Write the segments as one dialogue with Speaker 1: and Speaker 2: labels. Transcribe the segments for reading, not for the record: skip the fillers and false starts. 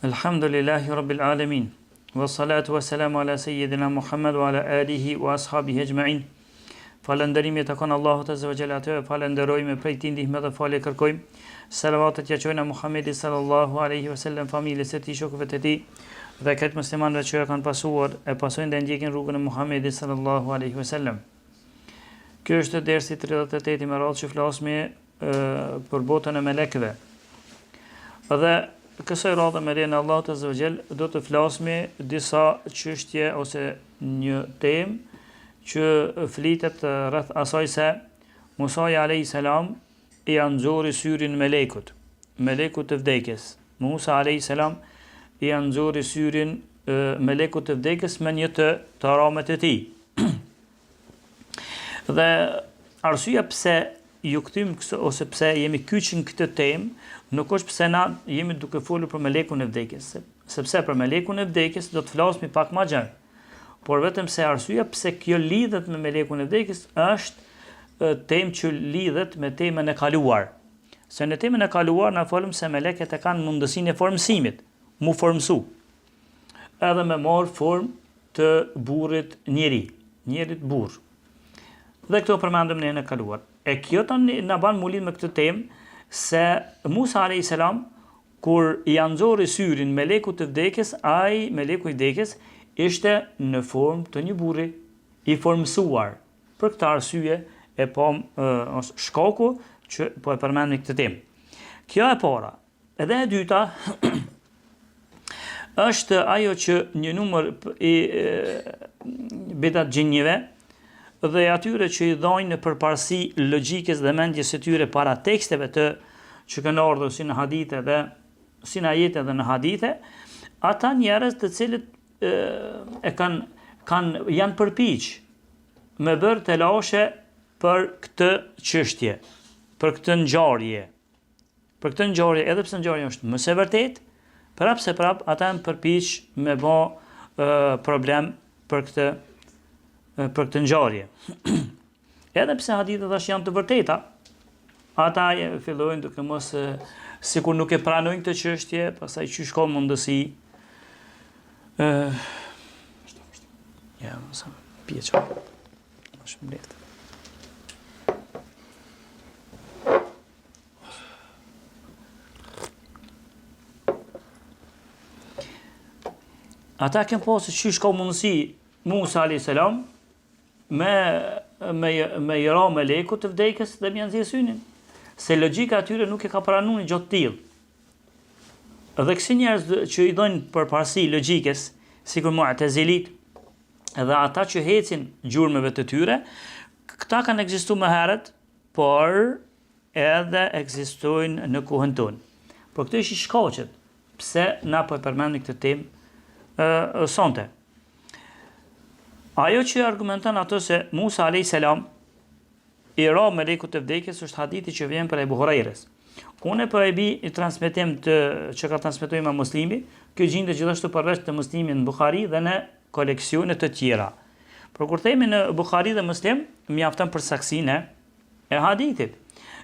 Speaker 1: Alhamdulillahi Rabbil Alamin. Wa salatu wa salamu ala Sayyidina Muhammad wa ala alihi wa ashabihi ajma'in. Falënderimi të konë Allahut azza wa jalla, atë falenderojmë, prej tij ndihmë dhe falje kërkojmë. Salavatet ja çojmë Muhammedit sallallahu alaihi wasallam, familjes së tij, shokëve të tij dhe këtë muslimanëve që kanë pasuar e pasojnë dhe ndjekin rrugën e Muhammedit sallallahu alaihi wasallam. Ky është dersi 38 me radhë që flasim për botën e melekëve. Dhe kësaj radhe me lejen e Allahut azza wa jall do të flasim disa çështje ose një temë që flitet rreth asaj se Musa alayhis salam i anxori syrin melekut të vdekjes. Musa alayhis salam i anxori syrin melekut të vdekjes me një të ramet e tij. Dhe arsyeja pse ju ktym ose pse jemi kyç në këtë temë nuk është pse na jemi duke folur për melekun e vdekjes, sepse për melekun e vdekjes do të flasim pak më gjatë. Por vetëm se arsyeja pse kjo lidhet me melekun e vdekjes është temë që lidhet me temën e kaluar. Se në temën e kaluar na folëm se meleket e kanë mundësinë e formësimit, mu formësu, edhe me marr formë të burrit njerit burr. Dhe këto përmendëm në kaluar. E kjo tani na ban mu lidh me këtë temë se Musa alayhis salam kur i anxori syrin melekut të vdekjes, ai meleku i vdekjes ishte në formë të një burri i formësuar. Për këtë arsye e shkaku që po e përmend në këtë temë. Kjo e para. Edhe e dyta është ajo që një numër i bidat xhinjeve dhe atyre që i dhajnë në përparësi logjikës dhe mendjes së tyre para teksteve të që kanë ardhur si në hadithe dhe si në ajete dhe në hadithe, ata njerëz të cilët janë përpiq me bërë telashe për këtë çështje, për këtë ngjarje. Për këtë ngjarje, edhe pse ngjarja është më së vërtet, prapse ata janë përpiq me bë problem për këtë ngjarje. Edhe pse hadithet tash janë të vërteta, ata fillojnë duke mos sikur nuk e pranojnë këtë çështje, pastaj çysh ka mundësi sa pije çaj. Shumë lehtë. Ata kanë pasur çysh ka mundësi Musa alayhis salam me i ra melekut të vdekjes dhe me nxjerr synin. Se logjika atyre nuk e ka pranuar një gjë të tillë. Dhe kësi njerëz që i dhojnë përparësi logjikës, sikur Mu'tazilit dhe ata që hecin gjurmëve të tyre, këta kanë ekzistuar më herët, por edhe ekzistojnë në kohën tonë. Por këtë është i shkaqet pse na po e përmendim këtë temë sonte. Ajo që argumenton ato se Musa alayhis salam i ra melekut të vdekjes është hadithi që vjen për Ebu Hurajres. Unë po e bi i transmetim që ka transmetuar Imam Muslimi, kjo gjendet gjithashtu përveç të Muslimit në Buhari dhe në koleksione të tjera. Por kur themi në Buhari dhe Muslim, mjafton për saksinë e hadithit.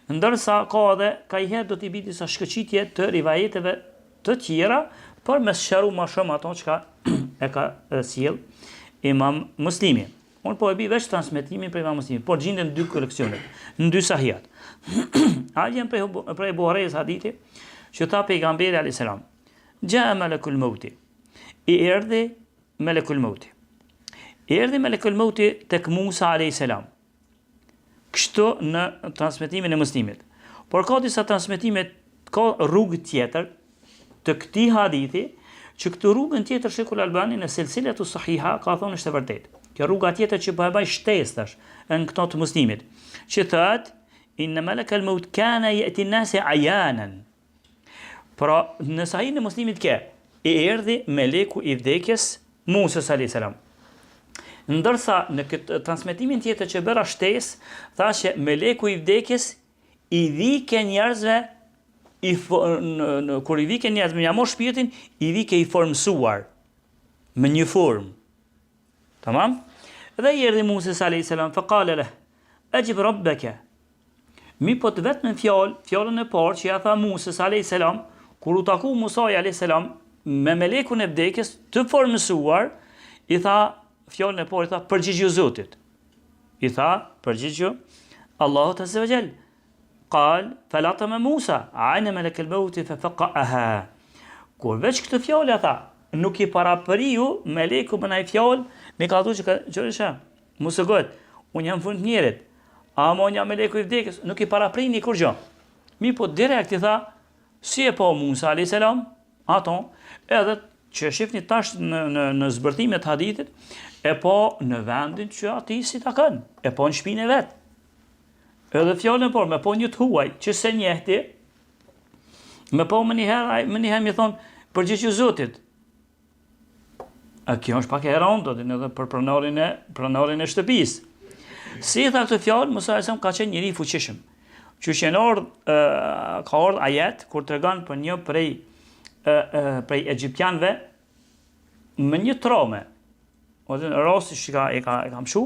Speaker 1: Ndërsa ka edhe kajherë do t'i bi disa shkëqitje të rivajeteve të tjera, por me sqaru më shumë ato që e ka sjell Imam Muslimi. Unë po e bi veç transmetimin për Imam Muslimi, por gjenden dy koleksionet, në dy sahijat. Ajën prej Buharejës hadithi, që tha pejgamberi alayhis salam, Gja melekul mauti, i erdhi melekul mauti. I erdhi melekul mauti tek Musa alayhis salam. Kështu në transmetimin e Muslimit. Por ka disa transmetime, ka rrugë tjetër të këtij hadithi, që këtë rrugën tjetër Sheikhul Albani në Silsilatu Sahiha ka thonë është e vërtetë. Kjo rruga tjetër që po e baj shtesë tash në këto të Muslimit, që thotë inna malakal maut kana yati an-nas ayanan. Pra në Sahihin e Muslimit i erdhi meleku i vdekjes Musa alayhis salam. Ndërsa në këtë transmetimin tjetër që bëra shtesë, thashë meleku i vdekjes i vike njerëzve kur i vike njerëzve ja mor shpirtin, i vike i formësuar me një formë. Tamam? Dhe i erdhi Musa alayhis salam, fa qala lahu ajib rabbaka. Mi po të vetëm fjalën e parë që ja tha Musa alayhis salam, kur u taku Musa alayhis salam me melekun e vdekjes të formësuar, i tha fjalën e parë, i tha përgjigju Zotit. I tha përgjigju Allahut azza wa jall. Qal falatama Musa aina malak al-maut fafaqaha. Kur veç këtë fjalë tha, nuk i parapëriu meleku me ai fjalë, me ka thënë që çfarë? Mos e gojt. Unë jam fund njerit. Ama unë jam meleku i vdekjes, nuk i paraprini kur gjë. Mi po direkt i tha, si e po Musa alayhis salam, ato edhe që shifni tash në zbërtimet hadithit, e po në vendin që ati si ta kanë, e po në shpinë e vetë. Edhe fjallën por, me po një të huaj, që se njehti, me po më njëherë mi thonë, përgjigju Zotit. A kjo është pak e rëndë, edhe për pronarin e shtëpisë. Si tha këtë fjallë, Musa alayhis salam ka qenë njëri fuqishëm. Që ka ardhur ajet, kur të regon për një prej egyptianëve, me një trome, ose në rasti që e ka mshu,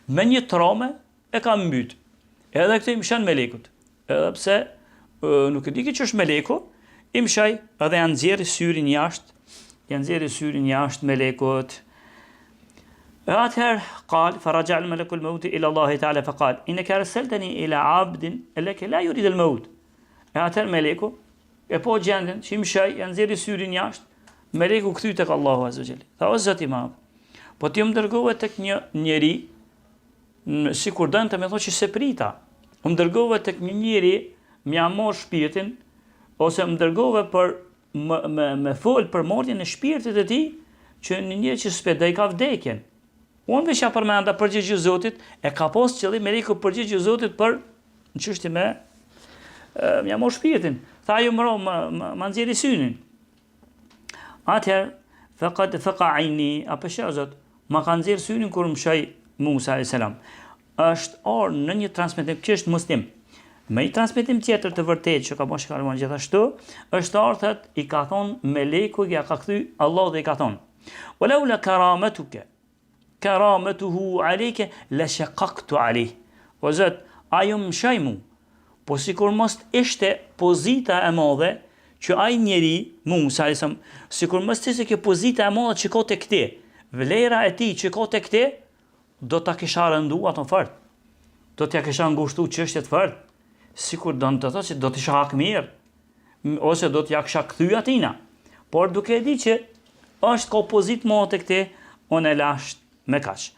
Speaker 1: me një trome e ka mbyt. Edhe këtë i mshan melekut. Edhe pse nuk e di që është meleku, i mshaj edhe janë nxjerrë syrin jashtë melekut. Atëherë qal faraja al-malaku al-maut ila Allah ta'ala faqal innaka arsaltani ila 'abdin allaka la yurid al-maut. Atëherë meleku e po gjendën që i mshaj, janë nxjerrë syrin jashtë, meleku kthy tek Allahu azza wa jall. Tha o Zoti i madh, po ti më dërgove tek një njeri, sikur dënte me thonë që se prita. Më dërgove tek një njeri, m'ja mor shpirtin, ose më dërgove për me fol për marrjen e shpirtit e tij, që një njeri që s'pedai ka vdekjen. Unë veç ja përmenda përgjigju Zotit, e ka pas qëllim meleku përgjigju Zotit për në çështje me m'ja mor shpirtin. Tha ju më nxjerri synin. Atëherë faqad faqa aini, apo shazot, ma ka nxjerr synin kur më shaj Musa alayhis salam. Është orë në një transmetim që është muslim. Me një transmetim tjetër të vërtetë që ka bën shkarmon gjithashtu, është ardhët i ka thonë meleku, ja ka kthy Allah dhe i ka thonë: "Walaula karamatuhu alayka la shaqaqtu alayh." O Zot, ajo më shaj mu, po sikur mos ishte pozita e madhe që ai njeri, Musa alayhis salam, sikur mos ishte kjo pozita e madhe që ka tek ti, vlera e tij që ka tek ti, do ta kisha rëndu ato fort. Do t'ja kisha ngushtu çështjet fort. Sikur do të thotë që do të isha hak mirë, ose do t'ja kisha kthy atina. Por duke e di që është ka pozitë më tek ti, unë e lash me kaq.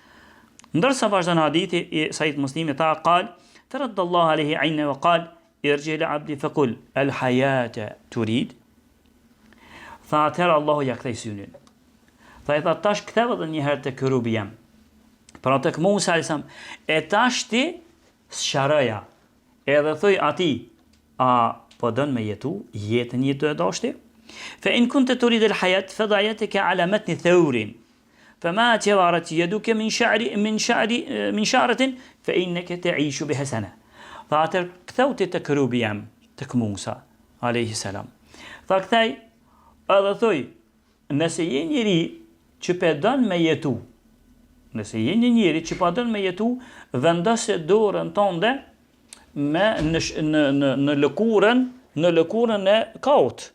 Speaker 1: Ndërsa vazhdon hadithi i Sahih Muslimit, ta qal فرد الله عليه عينه وقال ارجع لعبدي فقل الحياة تريد. Tha atëherë Allahu ja kthej synin. Tha i tha tash ktheve edhe një herë tek kerubi jam. Pra tek Musa alayhis salam, e tash ti sharëja. Edhe thoj ati, a po don me jetu, jetën jetu e dashti? Fa in kunta turid al-hayat fada'yataka ala matn thawrin. فما توارت يدك من شعرة فإنك تعيش بحسنة. فاتر كثوت تكروبيام تك موسى عليه السلام. فكثاي edhe thoj, nëse je njeri që pedon me jetu, nëse je një njeri që pedon me jetu, vendose dorën tënde në lëkurën e kaut,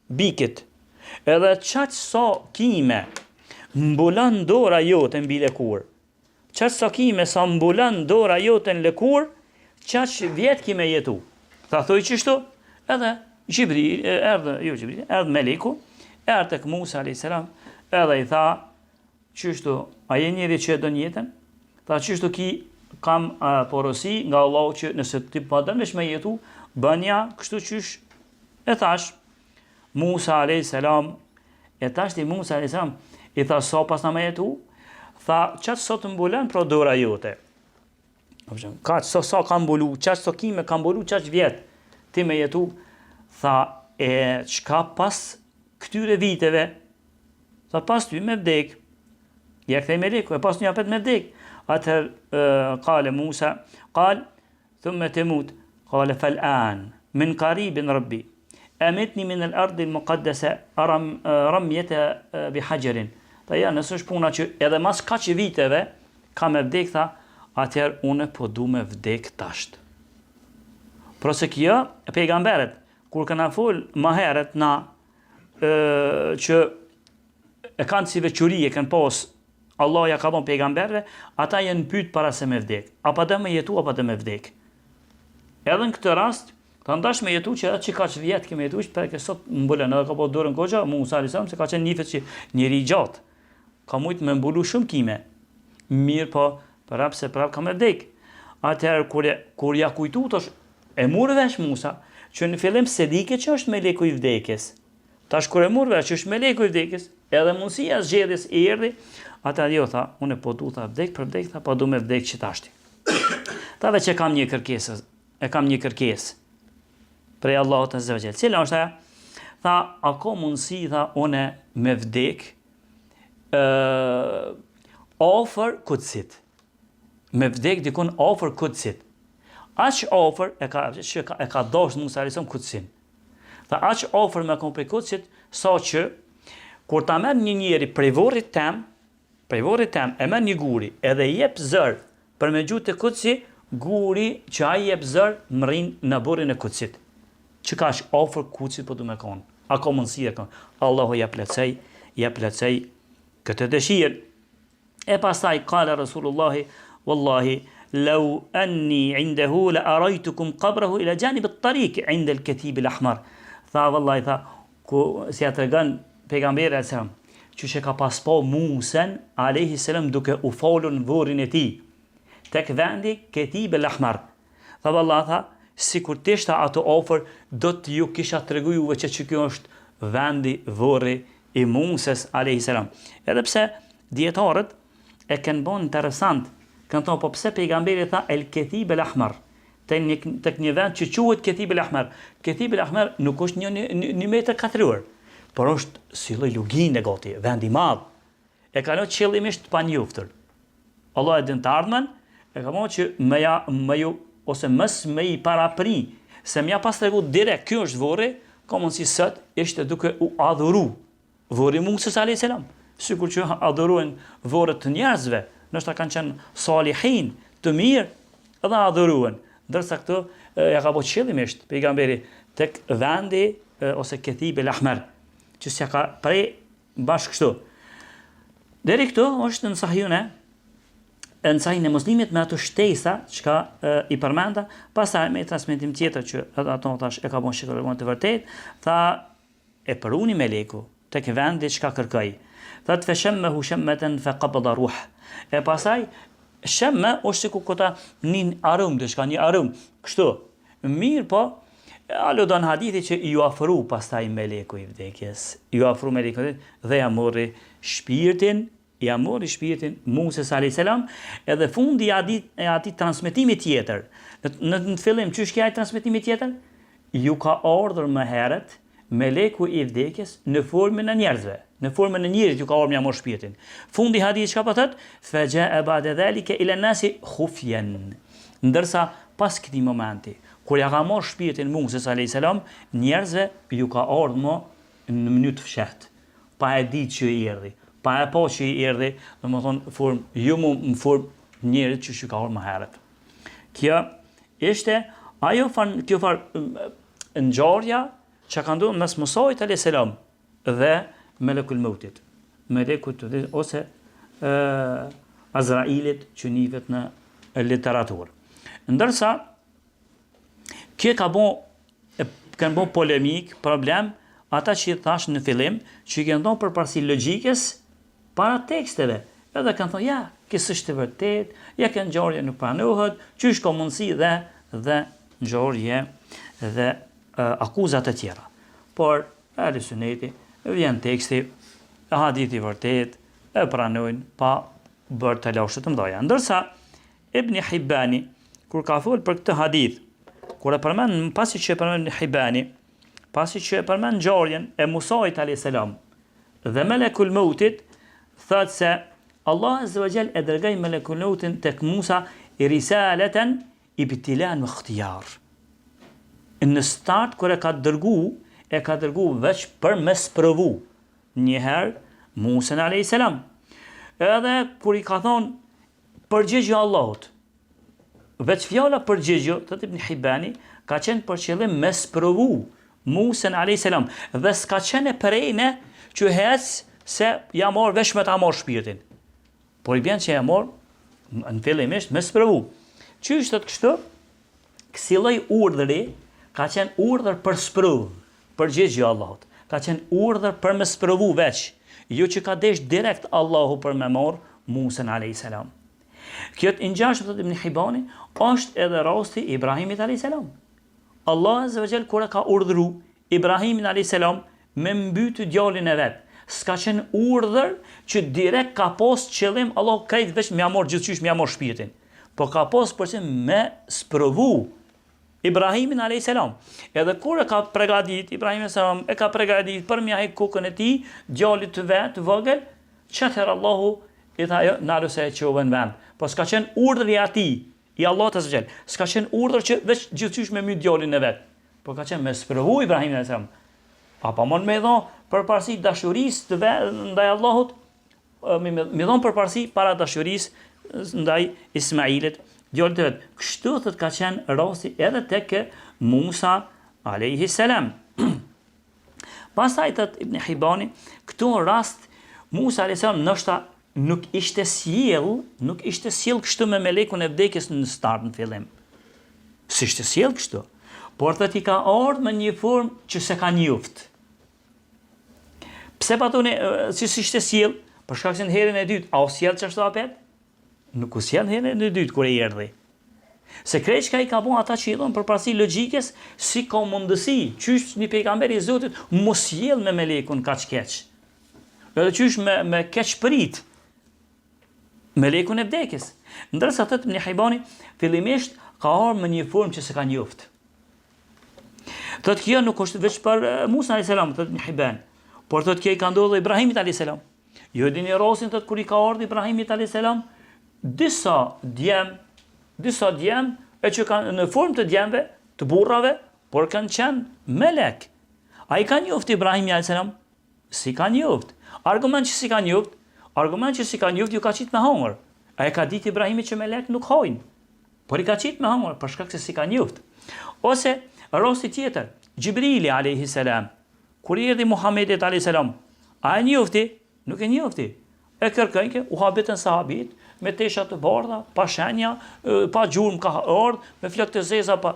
Speaker 1: bikit. Edhe çaq sa kime mbulon dora jote mbi lëkur. Çaq sa kime sa mbulon dora jote në lëkur, çaq vjet ki me jetu. Tha thoj çështu, edhe Gjibril, erdhë meleku, erdhë tek Musa alayhis salam, edhe i tha, çështu, a je njeri që e don jetën? Tha çështu ki kam porosi nga Allahu që nëse ti po dënesh me jetu, bënja kështu qysh e thash. Musa alayhis salam, e tash ti Musa alayhis salam, i tha sa pas na me jetu? Tha çat sot mbulon pro dora jote. Ka sa ka mbulu, çat sa kime ka mbulu, çat vjet ti me jetu. Tha, e çka pas këtyre viteve? Tha, pas ty me vdek. Ja kthej meleku, e pas një apet me vdek. Atëherë, qale Musa, qal, thumme temut, qale fal'an, min qaribin rabbi, amitni min al-ardi al-muqaddasa ramjeta bi hajarin. Tha, ja, nësë është puna që edhe mas kaq viteve ka me vdek, tha, atëherë une po du me vdek tasht. Pro se kjo, pejgamberet, kur këna fol ma heret na që e kanë si veçuri, e kanë pas, Allah ja ka dhënë pejgamberve, ata janë pyet para se me vdek. Apo do me jetu, apo do me vdek. Edhe në këtë rast, ta ndash me jetu që atë që ka që vjetë keme jetu, për e sot mbullen, edhe ka po dorën koqa, Musa a.s. se ka qenë njëfet që njëri gjatë. Ka mujtë me mbulu shumë kime. Mirë po, prap se prap ka me vdek. Atëherë, kur ja kujtu, tash, e murë vesh Musa, që në fillim se dike që është me leku i vdekjes. Tash kur e murë vesh që është me leku i vdekjes, edhe mundësia zgjedhjes i erdhi, ata jo tha, unë po du tha vdek për vdek, tha, po du me vdek që tashti. Tha veç e kam një kërkesë prej Allahut Azza wa Jall. Cila është ajo? Tha, a ka mundësi, tha, une me vdek afër Kudsit. Me vdek dikun afër Kudsit. Aq afër e ka dashur Musa alayhis salam Kudsin. Tha, aq afër me kon prej Kudsit, sa që kur ta merr një njeri prej vorrit tem, e merr një guri, edhe jep zër për me gjutë të Kudsi, guri që ai jep zër mrin në burrin e Kudsit. Që ka është ofër Kudsit po du me konë. A ka mundësi e konë. Allahu ja plëcej këtë dëshirë. E pastaj, kala Rasulullahi, wallahi, lau anni indehu la arajtukum qabrahu ila janib at-tariq inda al-katib al-ahmar. Tha, wallahi, tha, si ja të regan pejgamberi a.s. që ka pas po Musen a.s. duke u folur në vorin e ti, tek vendi Katib al-Ahmar. Tha, wallahi, tha, si kur tishta ato ofër, do të ju kisha të regu juve që kjo është vendi vorri i Muses a.s. Edhe pse djetarët e kënë bon interesant, kënë thonë, po pse pejgamberi tha el Katib al-Ahmar, tek një vend që quhet Katib al-Ahmar. Katib al-Ahmar nuk është një metër katror, por është si lloj lugine gati, vend i madh. E ka lënë qëllimisht pa njoftër. Allah e din të ardhmen, e ka thonë që me ju ose mës me i parapri, se mja pas të regu direkt, kjo është vorri, ka mundësi sët, ishte duke u adhuru vorri Muses a.s. Sikur që adhuruen vorët të njerëzve, nështë ta kanë qenë salihin, të mirë, edhe adhuruen. Ndërsa këto, ja ka po qëllimisht, pejgamberi, tek vendi, ose Katib al-Ahmar, që s'ja ka prej bashkë kështu. Deri këto, është në sahihun në sahihun e Muslimit me ato shtesa çka i përmenda, pastaj me transmetim tjetër që ato thash e ka bën shikollon të vërtet, tha e përuni meleku tek vendi çka kërkoi. Tha të feshammehu shammatan fa qabada ruh. E pastaj shamma është sikur kota nin arum, diçka një arum. Kështu. Mirë po, aludon hadithi që ju afru pastaj meleku i vdekjes. Ju afru meleku dhe ja mori shpirtin Muses a.s. edhe fundi e ati transmetimi tjetër. Në fillim, që shkja e transmetimi tjetër? Ju ka ardhur më herët meleku i vdekjes në formën e njerëzve. Në formën e njerit ju ka ardhur mja mor shpirtin. Fundi hadith çka po thot? Fa jaa ba'da dhalika ila nasi khufyan. Ndërsa pas këtij momenti, kur ja ka marr shpirtin Muses a.s. njerëzve ju ka ardhur më në mënyrë të fshehtë. Pa e ditë që i erdhi. Pa e po që i erdhi, dhe më thonë, në formë njerit që ka orë më herët. Kjo ishte, kjo farë ngjarja që ka ndodhur mes Musait a.s. dhe Melekul Mautit. Melekut ose Azrailit që njihet në literaturë. Ndërsa, kjo kanë bo polemik, problem, ata që i thash në fillim, që i kanë thonë për parësi logjikës, para teksteve, edhe kanë thonë, ja, kësë është të vërtet, ja kënë ngjarje nuk pranohet, që është ka mundësi dhe ngjarje dhe akuzat e tjera. Por, ahli suneti, vjen teksti, hadithi vërtet, e pranojnë pa bërë të lashët të mdoja. Ndërsa, Ibn Hibani, kur ka folë për këtë hadith, kur e përmen, pasi që e përmen Hibani, pasi që e përmen ngjarjen e Musait a.s. dhe Melekul Mautit, thëtë se Allah Azza wa Jall e dërgaj Melekul Mautin tek Musa i risaleten i bitilan më khtijar. Në start, kër e ka dërgu veç për me sprovu njëherë Musen a.s. Edhe kër i ka thonë përgjigjo Allahut, veç fjala përgjigjo, thëtë Ibn Hibani, ka qenë për qëllim me sprovu Musen a.s. Dhe s'ka qene përejne që hec se ja morë vesh me ta morë shpirtin. Por i bjen që ja morë në fillimisht me sprovu. Qysh të kështu? Kësi lloj urdhëri ka qenë urdhër për sprovë, për gjithë Allahut. Ka qenë urdhër për me sprovu veç, jo që ka desh direkt Allahu për me morë Musen a.s. Kjo të ngjashme thot Ibn Hibani është edhe rasti i Ibrahimit a.s. Allah azza wa jall kur ka urdhëru Ibrahimin a.s. me mbyty djalin e vet. S'ka qenë urdhër që direkt ka pas qëllim Allah krejt veç me amor gjithçysh me amor shpirtin. Po ka pas përse me sprovu Ibrahimin a.s. Edhe kur e ka pregadit, Ibrahim a.s. e ka pregadit për mja hek kokën e ti, djalit të vet, të vogël, qëtër Allahu i tha jo, nalu se e qove në vend. Po s'ka qenë urdhër i ati, i Allah të zgjel. S'ka qenë urdhër që veç gjithçysh me myt djalin e vet. Po ka qenë me sprovu Ibrahimin a.s. Apo mund me dhon përparësi dashurisë të vet ndaj Allahut, me dhon përparësi para dashurisë ndaj Ismailit, djalit të vet. Kështu thot ka qenë rasti edhe tek Musa a.s. Pastaj thot Ibn Hibani, këtu rast Musa a.s. ndoshta nuk ishte sjell kështu me melekun e vdekjes në start në fillim. S'ishte sjell kështu. Por thot i ka ardhur me një formë që se ka njoft. Pse patone si s'ishte sjell? Për shkak se në herën e dytë, a u sjell çashtu apet? Nuk u sjell herën e dytë kur e erdhi. Se krejt ka i ka bon ata që i dhon përparësi logjikës, si ka mundësi, qysh një pejgamber i Zotit mos sjell me melekun kaq keq. Edhe qysh me keq prit melekun e vdekjes. Ndërsa thot Ibn Hibani, fillimisht ka ardhur me një formë që se ka njoft. Thot kjo nuk është veç për Musa a.s. thot Ibn Hibani, por thot kjo i ka ndodhur Ibrahimit a.s. Jo dini rastin thot kur i ka ardhur Ibrahimit a.s. disa djem e që kanë në formë të djemve, të burrave, por kanë qenë melek. A i ka njoft Ibrahimi a.s. Si ka njoft. Argument që si ka njoft ju ka qit me hangër. A e ka ditë Ibrahimi që melek nuk hajnë, por i ka qit me hangër për shkak se si ka njoft. Ose rasti tjetër, Gjibrili a.s. Kur i erdhi Muhamedit a.s. A e njofti? Nuk e njofti. E kërkënke, u habitën sahabit, me tesha të bardha, pa shenja, pa gjurmë ka ardhë, me flok të zeza, pa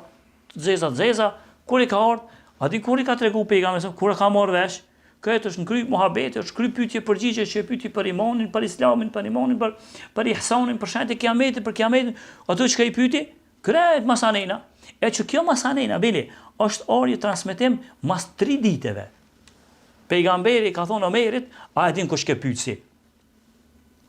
Speaker 1: zeza, kur i ka ardhë, a di kur i ka tregu pejgamberi, kur e ka marrë vesh, këtë është në kry muhabeti, është kry pyetje përgjigje, që e pyti për imanin, për islamin, për imanin, për ihsanin, për shenjtë e kiametin, për kiametin, ato që ka i pyti, krejt masanena. E që kjo masanena, bili, është orje transmetim mas 3 diteve. Pejgamberi ka thonë Omerit, a e din kush ke pyetsi.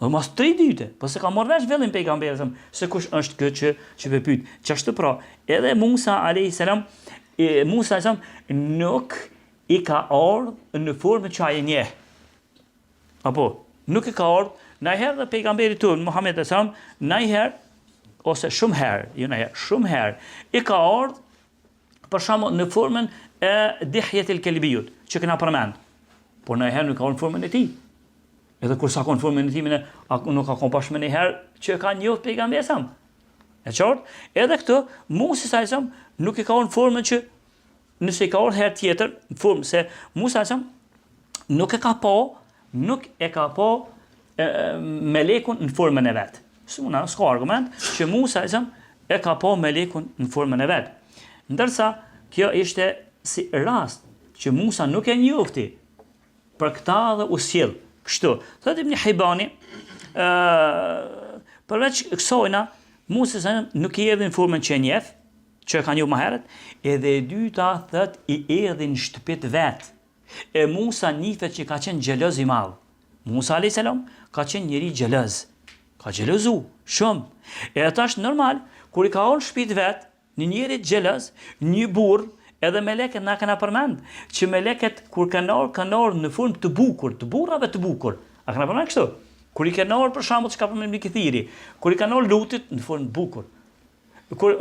Speaker 1: Dhe mas 3 dite, po se ka marrë vesh vellim pejgamberi, se kush është këtë që pe pyet. Qashtu pra, edhe Musa a.s. nuk i ka ardhur në formë që ai njeh. Apo, nuk i ka ardhur, najherë dhe pejgamberi tonë, Muhammed a.s. najherë, ose shumë herë, i ka ardhur, për shembull në formën e Dihjetil Kelbijut, që kena përmend. Por najherë nuk ka ardhur në formën e tij. Edhe kur sa ka në formën e tij, nuk ka kompash me njëherë që ka njohur pejgamberi sa. E qartë? Edhe këtë Musa a.s. nuk i ka ardhur në formën që nëse i ka ardhur herë tjetër, në formë se Musa a.s. nuk e ka pa melekun në formën e vet. S'ka argument që Musa a.s. e ka pa melekun në formën e vet. Ndërsa kjo ishte si rast që Musa nuk e njofti, për këta dhe u sjell. Kështu, thot Ibn Hibani, përveç kësajna, Musa nuk i erdhi në formën që e njeh, që e ka njohur më herët, edhe e dyta thot i erdhi në shtëpit vet. E Musa nifet që ka qenë xheloz i madh. Musa a.s. ka qenë njëri xheloz. Ka xhelozu shumë. E atash normal, kur i ka ardhur në shtëpit vet, një njeri xheloz, një burr, edhe meleket na kanë përmend që meleket kur kanë ardhur në formë të bukur, të burrave të bukur. A kanë përmend kështu? Kur i kanë ardhur për shembull çka përmend Mikithiri, kur i kanë ardhur lutit në formë të bukur. Kur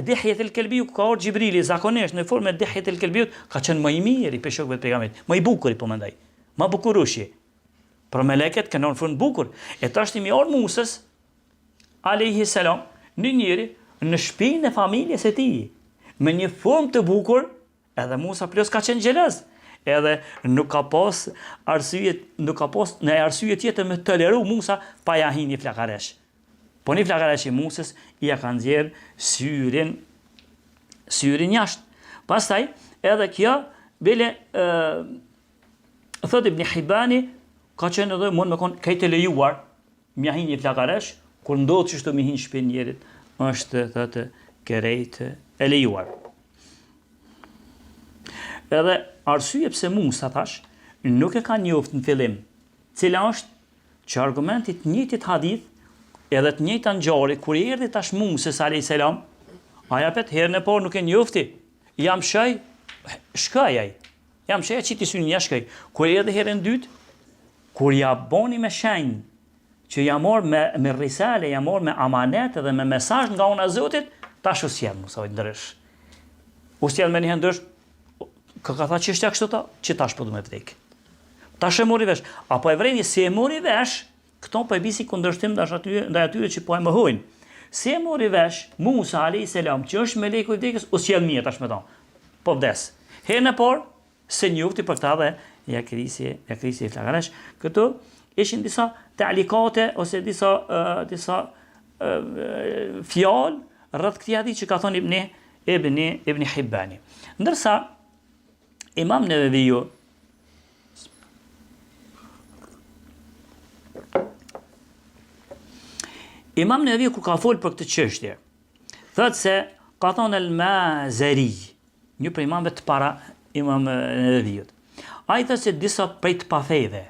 Speaker 1: Dihjetil Kelbiu ka ardhur Gjibrili zakonisht në formë Dihjetil Kelbiu ka qenë më i miri pe shokëve të pejgamberit, më i bukur po mendoj. Më bukurushi. Për meleket kanë ardhur në formë të bukur. E tash mi ardh Musës alayhi salam në njëri në shtëpinë e familjes së tij, me një formë të bukur, Edhe Musa plus ka qenë xheloz. Edhe nuk ka pas në arsye tjetër me toleru Musa pa ja hi një flakaresh. Po një flakaresh i Musës i ja ka nxjerr syrin jashtë. Pastaj edhe kjo bile thot Ibn Hibani ka qenë edhe mund me kon këtë lejuar mja hi një flakaresh kur ndodh që shto mi hi në shtëpi njerit është thotë kerejt e lejuar. Edhe arsye pse Musa thash nuk e ka njoftë në fillim, cila është që argumentit njëjtit hadith edhe të njëjta ngjarje kur erdhi tash Musa alayhis salam, aja pet herën e parë nuk e njofti. Jam shaj, shkoj ai. Jam shaj që ti syni ja shkoj. Kur erdhi herën e dytë, kur ja boni me shenjë që ja mor me risale, ja mor me amanet dhe me mesazh nga ana e Zotit, tash u sjell Musa ndrysh. U sjell me një ndrysh. Ka tha çështja kështu ta, që tash po do me vdek. Tash e mori vesh. Apo e vreni si e mori vesh, këto po e bisi kundërshtim ndaj atyre që po e mohojnë. Si e mori vesh Musa alayhis salam, që është meleku i vdekjes, u sjell mirë tash me ta. Po vdes. Herën e parë se njofti për këtë dhe ja krisi flakaresh. Këtu ishin disa ta'likate ose disa fjalë rreth këtij hadith që ka thonë Ibn Hibani. Ndërsa Imam Neveviu kur ka folë për këtë çështje, thotë se ka thonë al-Mazari, një prej imamëve të para Imam Neveviut. Ai thotë se disa prej të pafejve.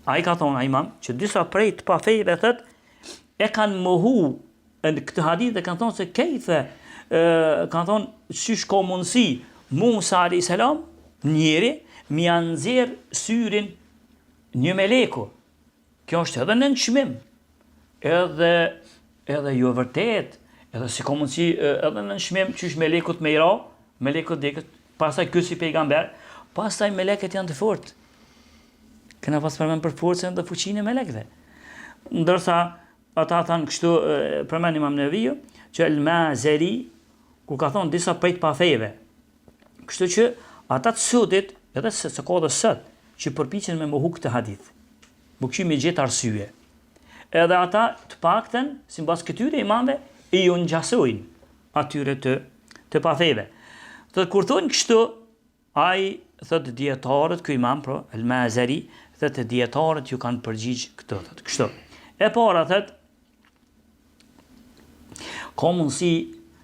Speaker 1: Ai ka thonë ai imam që disa prej të pafejve thotë e kanë mohu në këtë hadith dhe kanë thonë se kejfe kanë thonë çish ka mundësi Musa alayhis salam njeri mi anxher syrin një meleku. Kjo është edhe në nënçmim. Edhe jo vërtet, edhe si ka mundësi edhe në nënçmim çish melekut me ira, melekut dekët, pastaj ky si pejgamber, pastaj melekët janë të fortë. Kena pas përmend për forcën dhe fuqinë e melekëve. Ndërsa ata thanë kështu përmend Imam Neveviu që al-Mazari ku ka thonë disa prej të pafejve. Kështu që ata të sotit, edhe se ka dhe sot, që përpiqen me mohu këtë hadith. Bukqy me gjetë arsye. Edhe ata të pakten, sipas këtyre imamëve, i u ngjasojnë atyre të pafejve. Thotë kur thonë kështu, ai thotë dietarët, ky imam pro, al-Mazari, thotë dietarët ju kanë përgjigj këto, thotë kështu. E para thotë ka mundësi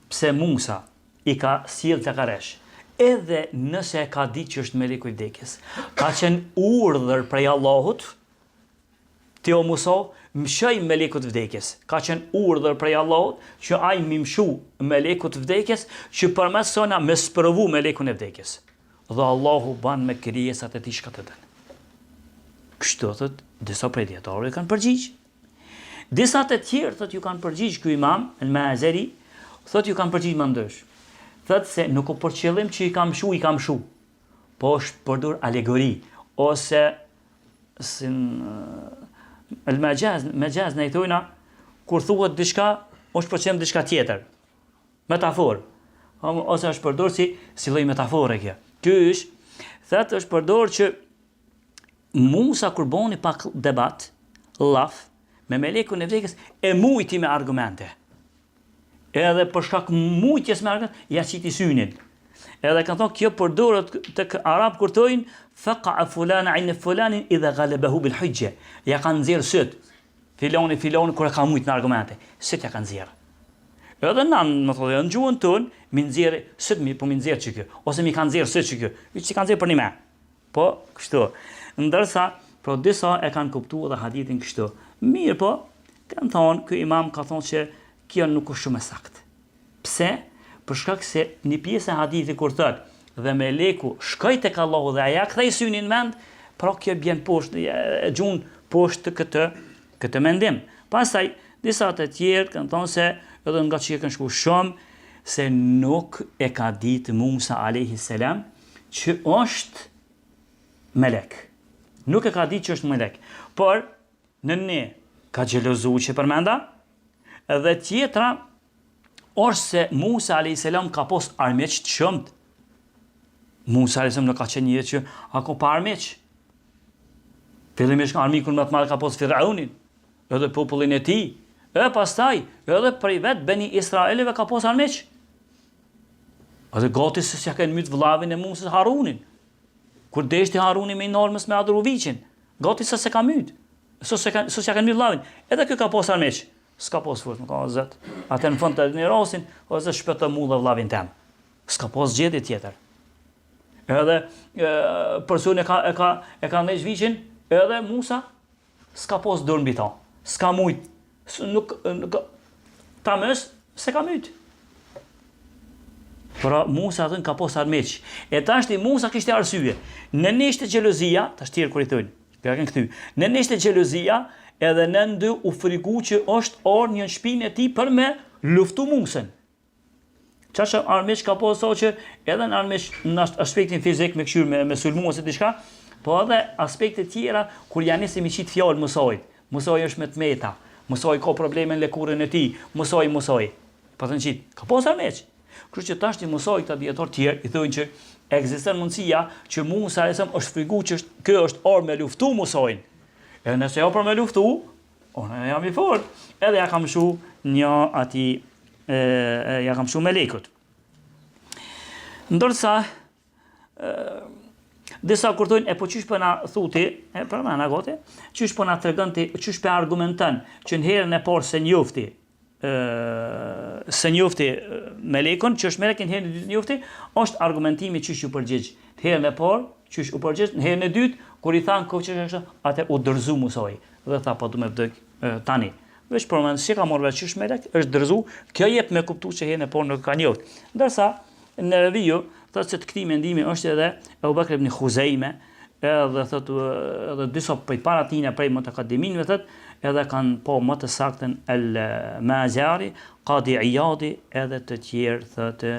Speaker 1: pse Musa i ka sjell flakaresh. Edhe nëse e ka ditë që është meleku i vdekjes, ka qenë urdhër prej Allahut, ti o Musa, mshoj melekut vdekjes. Ka qenë urdhër prej Allahut që ai më mshu melekut vdekjes që përmes sona me sprovu melekun e vdekjes. Dhe Allahu ban me krijesat e tij çka të dën. Kështu thot disa prej dietarëve kanë përgjigj. Disa të tjerë thot ju kanë përgjigj ky imam al-Mazari, thot ju kanë përgjigj më ndrysh. Thot se nuk o për qëllim që i kam shu, po është përdur alegori, ose me gjaz në i thujna, kur thuhet diçka, është për qëllim diçka tjetër, metafor, ose është përdur si lloj metafore kjo. Ky thot është përdur që Musa kur boni pak debat, laf, me melekun e vdekjes, e mujti me argumente. Edhe për shkak mujtjes me argumente, ja qiti synin. Edhe kanë thonë kjo përdoret tek arab kur thojnë faqa fulana in fulanin idha ghalabahu bil hujja. Ja kanë nxjerr syt. Filoni kur e ka mujt në argumente, syt ja kanë nxjerr. Edhe në thonë në gjuhën tonë mi nxjerr syt mi po mi nxjerr çka, ose mi kanë nxjerr syt çka. Që kanë nxjerr për një më. Po kështu. Ndërsa pro disa e kanë kuptuar edhe hadithin kështu. Mirë po, kanë thonë ky imam ka thonë se kjo nuk është shumë e saktë. Pse? Për shkak se një pjesë e hadithit kur thotë dhe meleku shkoi tek Allahu dhe aja kthei synin në mend, pra kjo bjen poshtë, e gjun poshtë këtë mendim. Pastaj disa të tjerë kanë thonë se edhe nga që kanë shkuar shumë se nuk e ka ditë Musa alayhis salam që është melek. Nuk e ka ditë që është melek. Por në ne ka xhelozuar që përmenda. Edhe tjetra është se Musa alayhis salam ka pas armiq të shumt Musa alayhis salam nuk ka qenë një që ako pa armiq. Fillimisht armikun më të madh ka pas Firaunin, edhe popullin e tij, e pastaj edhe prej vet Beni Israeleve ka pas armiq. Edhe gati se s'ja kanë myt vllavin e Musës Harunin. Kur deshti Haruni me normës me adhuroviçin, gati se ka myt. s'ja kanë myt vllavin. Edhe kjo ka pas armiq. S'ka pas fort, nuk ka zot. Atë në fund të një rasin, o zot shpëto mua dhe vllavin tem. S'ka pas gjetje tjetër. Edhe personi e ka ndaj viçin, edhe Musa s'ka pas dorë mbi ta. S'ka mujt. Nuk ta mës se ka myt. Pra Musa atë ka pas armiq. E tashti Musa kishte arsye. Në ishte xhelozia, tash tjerë kur i thonë, ka kanë kthy. Në ishte xhelozia, edhe në ndy u frigu që është orë një shpinë e tij për me luftu Musën. Çfarë armiq ka pas që edhe në armiq në aspektin fizik me këshir me sulmu ose diçka, po edhe aspekte tjera kur janë nisë me qit fjalë Musait. Musai është me tmeta. Musai ka probleme në lëkurën e tij. Musai. Po thënë qit, ka pas armiq. Kështu që tashti Musai këta dietar tjerë i thonë që ekziston mundësia që Musa është frigu që kjo është orë me luftu Musain. E nëse jo për me luftu, unë jam i fort, edhe ja kam shu një ati, ja kam shu me lekut. Ndërsa, disa kur thojnë, po qysh për na thuti, për me na goti, qysh për na tregënti, qysh për argumentan, që në herën e parë se njofti me lekun, që është melek në herën e dytë njofti, është argumentimi qysh ju përgjigj. Në herën e parë, qysh u përgjigj, në herën e dytë, kur i thanë kohë që është, atër u dërzu Musai. Dhe tha, po du me vdek tani. Veç përmend, si ka marrë veç qysh melek, është dërzu, kjo jep me kuptu që herën e parë nuk ka njoft. Ndërsa, në reviju, thotë se të këtij mendimi është edhe Abu Bakr ibn Khuzaime, edhe thotë edhe disa prej paratina prej mutakaddiminëve thotë, edhe kanë po më të saktën el-Mazari, Qadi Iyadi, edhe të tjerë thotë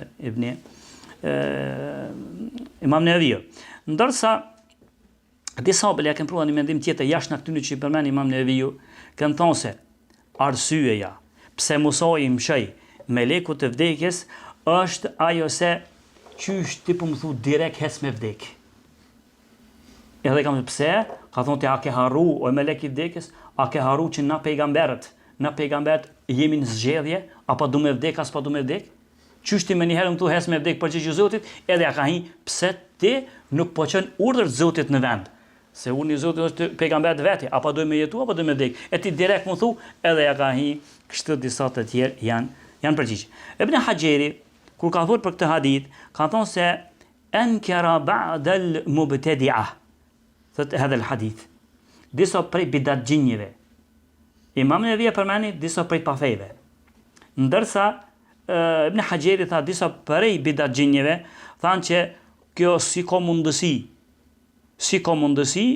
Speaker 1: Imam Neveviu. Ndërsa disa bele kanë pruar një mendim tjetër jashtë këtyre që i përmend Imam Neveviu, kanë thonë se arsyeja pse Musai mshej meleku të vdekjes është ajo se qysh ti po më thu direkt hes me vdek. Edhe kam pse, ka thonë ti a ke harru o melek i vdekjes, a ke harru që na pejgamberet jemi në zgjedhje, apo du me vdek, as pa du me vdek? Qysh ti me njëherë më thu hes me vdek përgjigj Zotit, edhe ja ka hi pse ti nuk po qen urdhër Zotit në vend. Se urdhri i Zotit është pejgamberet veti, apo do me jetu apo do me vdek. E ti direkt më thu, edhe ja ka hi kështu disa të tjerë janë përgjigj. Ibn Hajeri kur ka thur për këtë hadith, ka thonë se ankara ba'da al-mubtadi'a. Thot hadha al-hadith. Disa prej bidatxhinjve. Imam Nevevi përmeni disa prej pafejve. Ndërsa Ibn Hajeri tha disa prej bidatxhinjve thanë që kjo si ka mundësi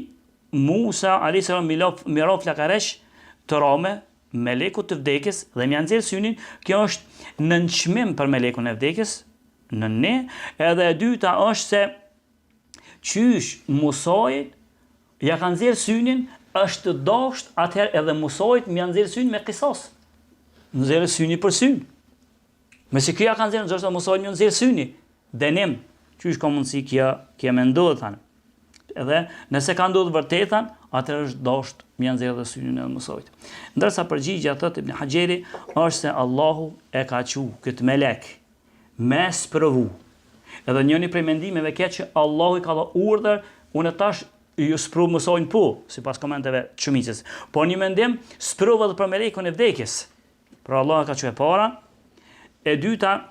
Speaker 1: Musa alayhis salam miro flakaresh të rome meleku të vdekjes dhe më nxjerr synin, kjo është nënçmim për melekun e vdekjes, në ne, edhe e dyta është se qysh Musait ja ka nxjerr synin, është dosht atëherë edhe Musait më nxjerr synin me qisas. Nxjerr syni për syn. Me si kjo ja ka nxjerr, ndoshta Musait më nxjerr syni. Dënim, qysh ka mundësi kjo me ndodhë thanë. Edhe nëse ka ndodhur vërtetën, atëherë është dosht më nxjerr edhe synin e Musait. Ndërsa përgjigjja thotë Ibn Hajeri është se Allahu e ka thënë këtë melek me sprovu. Edhe njëri prej mendimeve ka që Allahu i ka dhënë urdhër, unë tash ju sprov Musajin po, sipas komenteve të shumicës. Po një mendim sprov edhe për melekun e vdekjes. Pra Allah ka thënë para. E dyta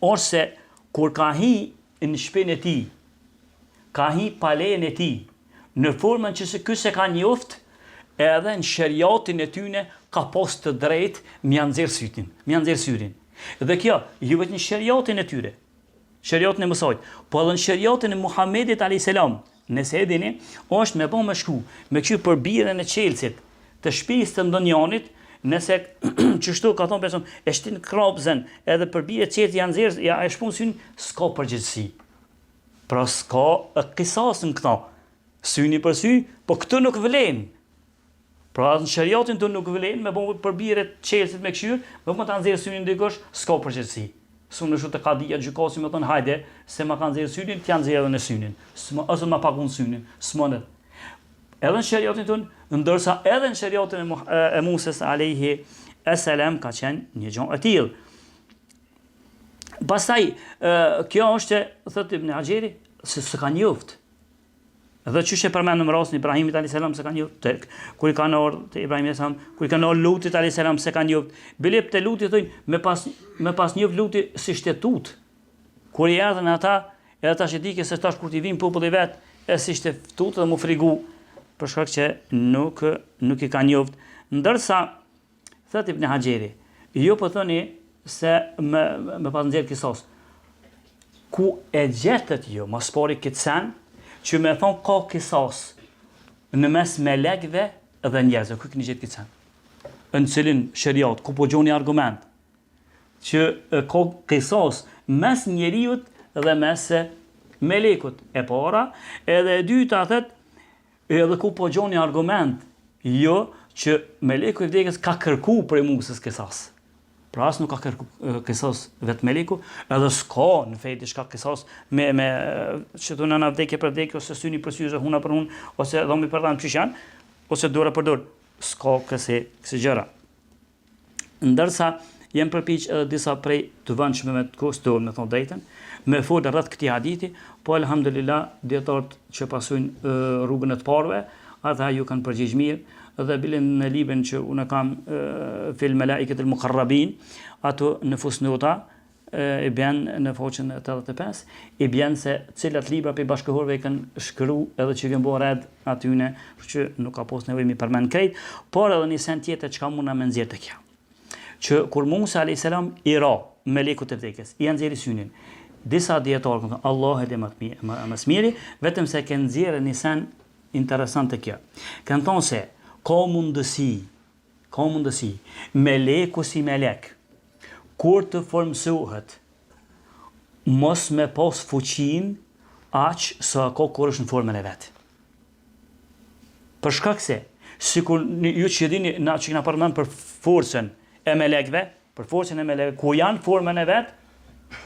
Speaker 1: është se kur ka hi në shpinën e tij, ka hi palejen e tij, në formën që se ky se ka njoft, edhe në shariatin e tyne ka pas të drejtë më nxjerr syrin. Dhe kjo, ju vetë në shariatin e tyre, shariatin e Musait, po edhe në shariatin e Muhamedit alayhis salam, nëse e dini, është me bë më shku, me ky për birën e çelësit, të shtëpisë të ndonjërit, nëse çështu ka thonë person, e shtin krapzën, edhe për birë e çelësit janë nxjerr, ja e shpun syrin, s'ka përgjegjësi. Pra s'ka qisas në këto. Syni për sy, po këtë nuk vlen. Pra në shariatin të nuk vlen, me bëmë për birë e çelësit me këshyr, me bëmë të nxjerr synin dikush, s'ka përgjegjësi. S'unë është të kadia gjykasi me thënë hajde, se ma kanë zirë synin, t'janë zirë edhe në synin. Ose ma pakun synin, s'monet. Edhe në shariatin tonë, ndërsa edhe në shariatin e Musës alayhi salam ka qenë një gjë e tillë. Pastaj, kjo është, thot Ibn Hajeri, se s'ka njoft. Dhe çështë përmend në rastin e Ibrahimit alayhis salam se ka njoft, kur i kanë ardhur te Ibrahim alayhis salam, kur i kanë ardhur Lutit alayhis salam se ka njoft. Bile te Luti thonë me pas njoft Luti si shtetut. Kur i erdhën ata, edhe tash e di që se tash kur ti vin populli vet, e si shtetut dhe mu frigu për shkak që nuk i ka njoft. Ndërsa thot Ibn Hajeri, jo po thoni se me pas nxjerr kisos. Ku e gjetët jo, mos pori këtë sen, që me thonë ka kisos në mes melekve dhe njerëzve, ku këni gjetë këtë sen? Në cilin shariat, ku po gjoni argument, që ka kisos mes njeriut dhe mes melekut e para, edhe e dyta thët, edhe ku po gjoni argument, jo që meleku i vdekjes ka kërku për Musës kisos. Pra as nuk ka kërku kisos vetë meleku, edhe s'ka në fejt shka kisos me që të nëna vdekje për vdekje, ose syni për sy, ose huna për hun, ose dhomi për dhanë qyshan, ose dora për dorë. S'ka kësi gjëra. Ndërsa, jem përpiq edhe disa prej të vëndshme me të kostorë, me thonë drejten, me folë rreth këtij hadithi, po alhamdulillah, dietarët që pasojnë rrugën e të parëve, ata ju kanë përgjigj mirë, dhe bilin në librin që unë kam fil Malaikat al-Muqarrabin, ato në fusnota i bjen në faqen 85, i bjen se cilat libra për bashkëhorëve i kanë shkru edhe që kanë bërë red atyne, për që nuk ka pas nevojë mi përmend krejt, por edhe një sen tjetër që ka muna me nxjerr të kja. Që kur Musa alayhis salam i ra melekut e vdekjes, i nxjerri synin, disa dietarë kanë thënë Allah e më smiri, vetëm se kanë nxjerrë një sen interesant të kjo. Kanë thonë se ka mundësi, meleku si melek, kur të formësohet, mos me pas fuqin, aq sa ka kur është në formën e vetë. Për shkak se, sikur ju që dini, që kena përmend për forcën e melekve, ku janë formën e vetë,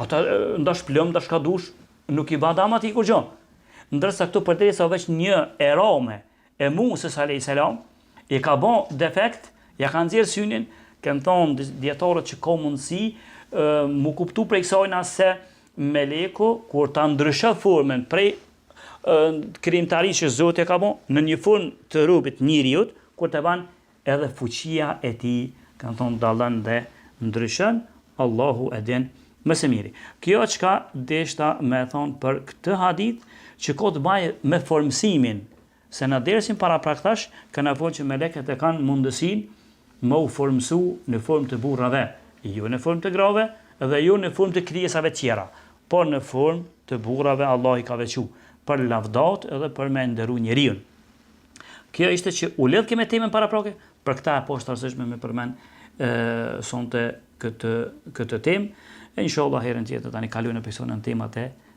Speaker 1: ata ndash plëm, ndash ka dush, nuk i badam ati kur gjo. Ndërsa këtu përderisa veç një erame e Musës alayhis salam, i ka bon defekt, ja kanë nxjerr synin, kanë thonë dietarët që ka mundësi mu kuptu prej kësajna se meleku, kur ta ndryshon formën prej krijimtarisë që Zoti e ka bon, në një formë të rubit njeriut, kur të ban edhe fuqia e tij, kanë thonë dallon dhe ndryshon, Allahu e din më së miri. Kjo çka deshta me thonë për këtë hadith, që ka të bëjë me formësimin, se në dersin para praktash, kanë folë që meleket e kanë mundësin më u formësu në formë të burrave, jo në formë të grave, dhe jo në formë të krijesave tjera, por në formë të burrave Allah i ka veçu, për lavdat edhe për me nderu njeriun. Kjo ishte që u lidh me temën para prake, për këta e poshtarsishme me përmend sonte këtë temë, e inshallah herën tjetër tani kalojmë në personën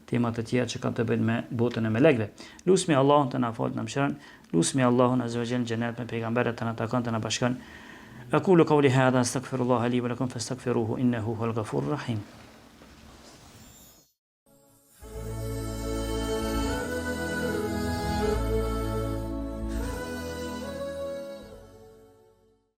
Speaker 1: temat e tjera që kanë të bëjnë me botën e melekëve. Lusmi Allahun të na falë të na mëshiron, lusmi Allahun azza wa jalla xhenet me pejgamberët të na takon të na bashkon. Aqulu qawli hadha astaghfirullah li wa lakum fastaghfiruhu innahu huwal ghafurur rahim.